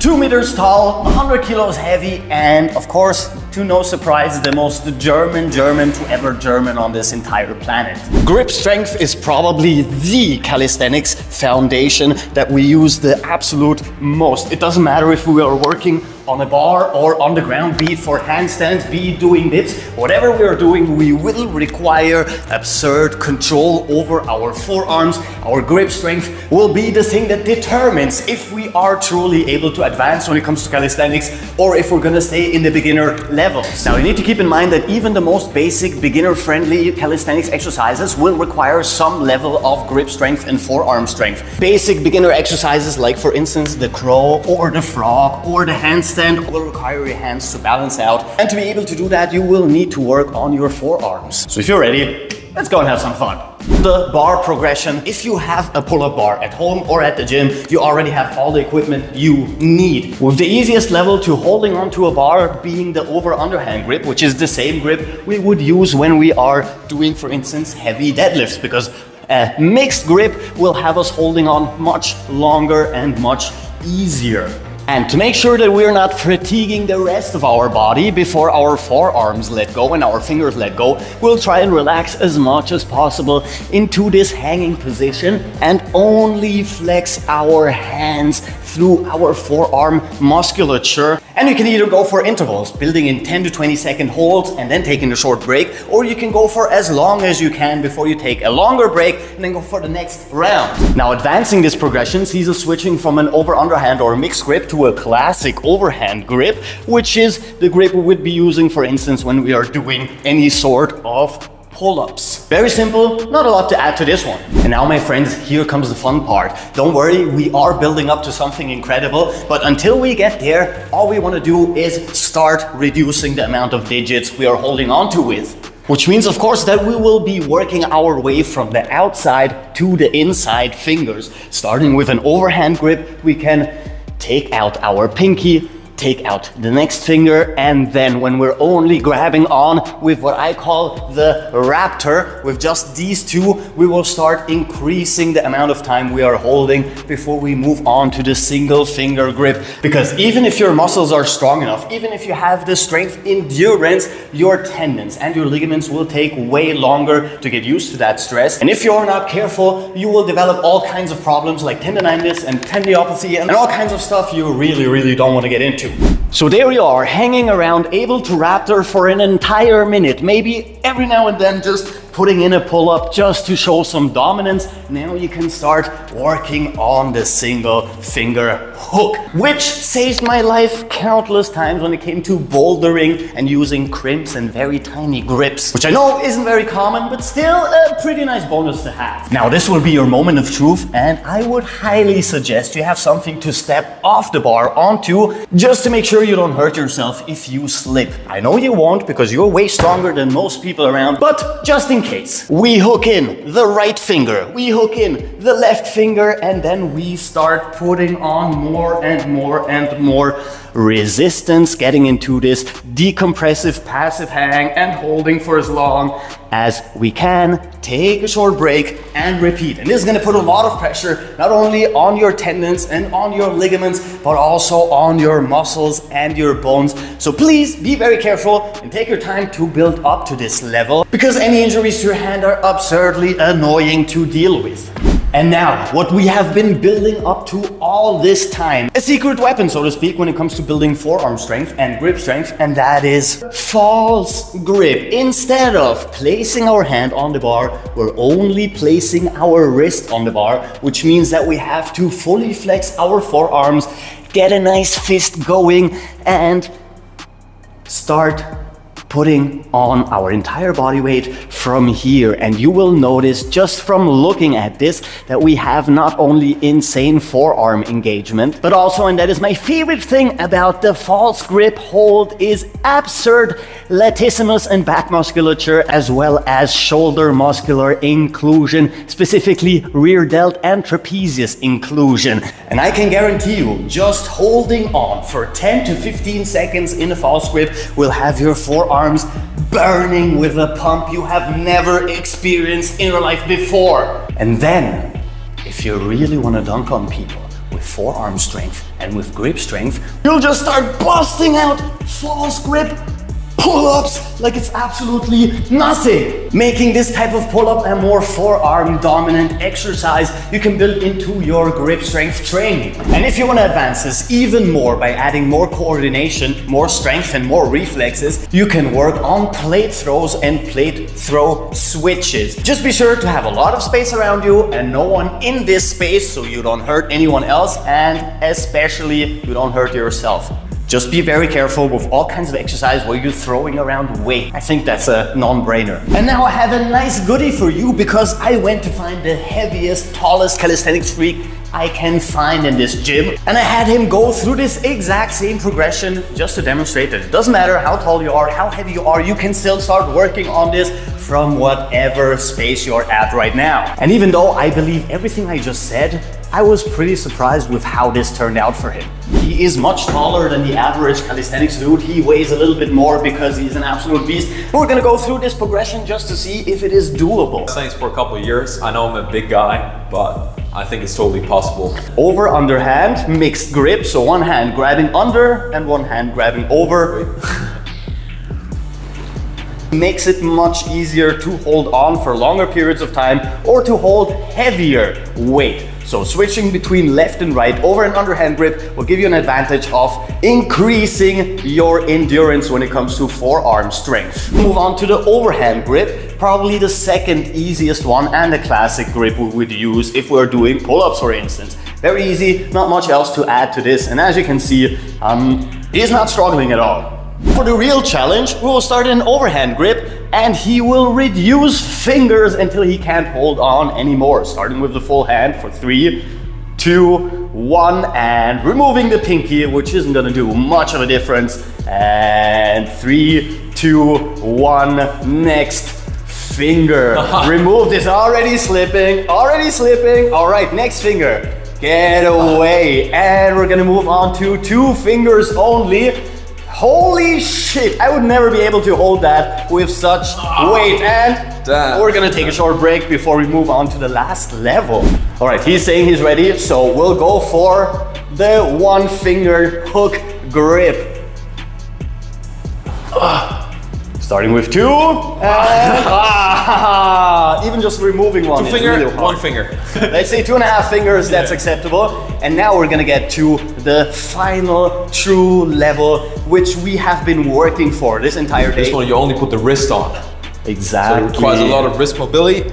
2 meters tall, 100 kilos heavy, and of course, to no surprise, the most German to ever German on this entire planet. Grip strength is probably the calisthenics foundation that we use the absolute most. It doesn't matter if we are working on a bar or on the ground, be it for handstands, be it doing dips, whatever we are doing, we will require absurd control over our forearms. Our grip strength will be the thing that determines if we are truly able to advance when it comes to calisthenics or if we're gonna stay in the beginner levels. Now you need to keep in mind that even the most basic beginner-friendly calisthenics exercises will require some level of grip strength and forearm strength. Basic beginner exercises like, for instance, the crow or the frog or the handstand will require your hands to balance out, and to be able to do that you will need to work on your forearms. So if you're ready, let's go and have some fun. The bar progression: if you have a pull-up bar at home or at the gym, you already have all the equipment you need. With the easiest level to holding onto a bar being the over-underhand grip, which is the same grip we would use when we are doing, for instance, heavy deadlifts, because a mixed grip will have us holding on much longer and much easier. And to make sure that we're not fatiguing the rest of our body before our forearms let go and our fingers let go, we'll try and relax as much as possible into this hanging position and only flex our hands through our forearm musculature. And you can either go for intervals, building in 10 to 20 second holds and then taking a short break, or you can go for as long as you can before you take a longer break and then go for the next round. Now, advancing this progression sees us switching from an over-underhand or mixed grip to a classic overhand grip, which is the grip we would be using, for instance, when we are doing any sort of pull-ups. Very simple, not a lot to add to this one. And now, my friends, here comes the fun part. Don't worry, we are building up to something incredible, but until we get there, all we want to do is start reducing the amount of digits we are holding on to with. Which means, of course, that we will be working our way from the outside to the inside fingers. Starting with an overhand grip, we can take out our pinky, take out the next finger, and then when we're only grabbing on with what I call the raptor, with just these two, we will start increasing the amount of time we are holding before we move on to the single finger grip. Because even if your muscles are strong enough, even if you have the strength endurance, your tendons and your ligaments will take way longer to get used to that stress. And if you're not careful, you will develop all kinds of problems like tendonitis and tendinopathy and all kinds of stuff you really don't want to get into. So there you are, hanging around, able to raptor for an entire minute, maybe every now and then just putting in a pull-up just to show some dominance. Now you can start working on the single finger hook, which saved my life countless times when it came to bouldering and using crimps and very tiny grips, which I know isn't very common, but still a pretty nice bonus to have. Now this will be your moment of truth, and I would highly suggest you have something to step off the bar onto, just to make sure you don't hurt yourself if you slip. I know you won't, because you're way stronger than most people around, but just in case, we hook in the right finger, we hook in the left finger, and then we start putting on more and more resistance, getting into this decompressive passive hang and holding for as long as we can. Take a short break and repeat. And this is going to put a lot of pressure not only on your tendons and on your ligaments, but also on your muscles and your bones. So please be very careful and take your time to build up to this level, because any injuries to your hand are absurdly annoying to deal with. And now, what we have been building up to all this time, a secret weapon, so to speak, when it comes to building forearm strength and grip strength, and that is false grip. Instead of placing our hand on the bar, we're only placing our wrist on the bar, which means that we have to fully flex our forearms, get a nice fist going, and start putting on our entire body weight from here. And you will notice just from looking at this that we have not only insane forearm engagement, but also, and that is my favorite thing about the false grip hold, is absurd latissimus and back musculature, as well as shoulder muscular inclusion, specifically rear delt and trapezius inclusion. And I can guarantee you, just holding on for 10 to 15 seconds in a false grip will have your forearms burning with a pump you have never experienced in your life before. And then, if you really want to dunk on people, with forearm strength and with grip strength, you'll just start busting out false grip pull-ups like it's absolutely nothing, making this type of pull-up a more forearm dominant exercise you can build into your grip strength training. And if you want to advance this even more by adding more coordination, more strength and more reflexes, you can work on plate throws and plate throw switches. Just be sure to have a lot of space around you and no one in this space so you don't hurt anyone else, and especially you don't hurt yourself. Just be very careful with all kinds of exercise where you're throwing around weight. I think that's a non-brainer. And now I have a nice goodie for you, because I went to find the heaviest, tallest calisthenics freak I can find in this gym. And I had him go through this exact same progression just to demonstrate that it doesn't matter how tall you are, how heavy you are, you can still start working on this from whatever space you're at right now. And even though I believe everything I just said, I was pretty surprised with how this turned out for him. He is much taller than the average calisthenics dude. He weighs a little bit more because he's an absolute beast. We're gonna go through this progression just to see if it is doable. Thanks for a couple of years. I know I'm a big guy, but I think it's totally possible. Over underhand, mixed grip. So one hand grabbing under and one hand grabbing over. Makes it much easier to hold on for longer periods of time or to hold heavier weight. So switching between left and right over and underhand grip will give you an advantage of increasing your endurance when it comes to forearm strength. Move on to the overhand grip, probably the second easiest one and the classic grip we would use if we're doing pull-ups, for instance. Very easy, not much else to add to this. And as you can see, he's not struggling at all. For the real challenge, we will start in an overhand grip and he will reduce fingers until he can't hold on anymore. Starting with the full hand for 3, 2, 1, and removing the pinky, which isn't gonna do much of a difference. And 3, 2, 1, next finger. Remove this, already slipping. All right, next finger. Get away. And we're gonna move on to 2 fingers only. Holy shit, I would never be able to hold that with such weight. And we're gonna take a short break before we move on to the last level. All right, he's saying he's ready, so we'll go for the 1 finger hook grip. Starting with 2, and even just removing one is really hard. 1 finger. Let's say 2.5 fingers, that's acceptable. And now we're gonna get to the final true level, which we have been working for this entire day. This one you only put the wrist on. Exactly. So it requires a lot of wrist mobility,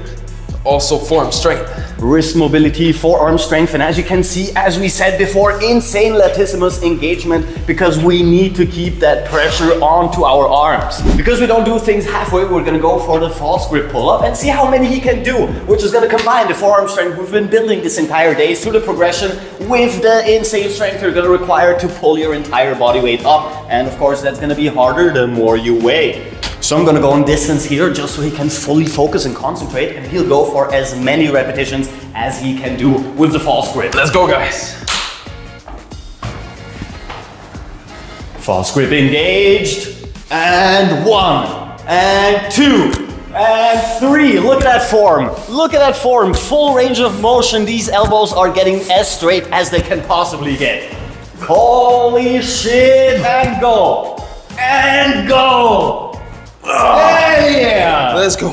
also forearm strength. Wrist mobility, forearm strength, and as you can see, as we said before, insane latissimus engagement, because we need to keep that pressure onto our arms. Because we don't do things halfway, we're gonna go for the false grip pull-up and see how many he can do, which is gonna combine the forearm strength we've been building this entire day through the progression with the insane strength you're gonna require to pull your entire body weight up. And of course, that's gonna be harder the more you weigh. So I'm gonna go on distance here just so he can fully focus and concentrate, and he'll go for as many repetitions as he can do with the false grip. Let's go, guys. False grip engaged, and 1, and 2, and 3. Look at that form. Look at that form. Full range of motion. These elbows are getting as straight as they can possibly get. Holy shit, and go, and go. Yeah! Let's go.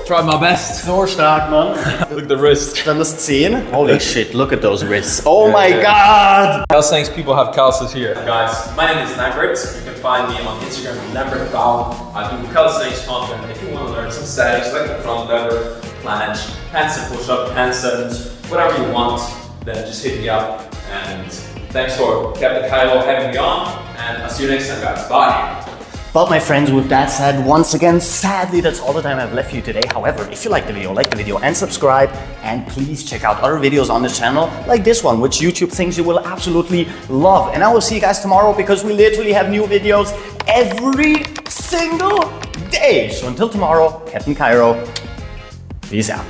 Try my best. So stark, man. Look at the wrist. Dann das 10. Holy shit, look at those wrists. Oh my god! Calisthenics people have calluses here. Guys, my name is Lambert. You can find me on Instagram at LambertBow. I do calisthenics content. If you want to learn some statics like the front lever, planche, handstand push-up, handstands, whatever you want, then just hit me up. And thanks for Captain Cairo having me on. And I'll see you next time, guys. Bye. But my friends, with that said, once again, sadly, that's all the time I've left for you today. However, if you like the video and subscribe, and please check out other videos on this channel, like this one, which YouTube thinks you will absolutely love. And I will see you guys tomorrow, because we literally have new videos every single day. So until tomorrow, Captain Cairo, peace out.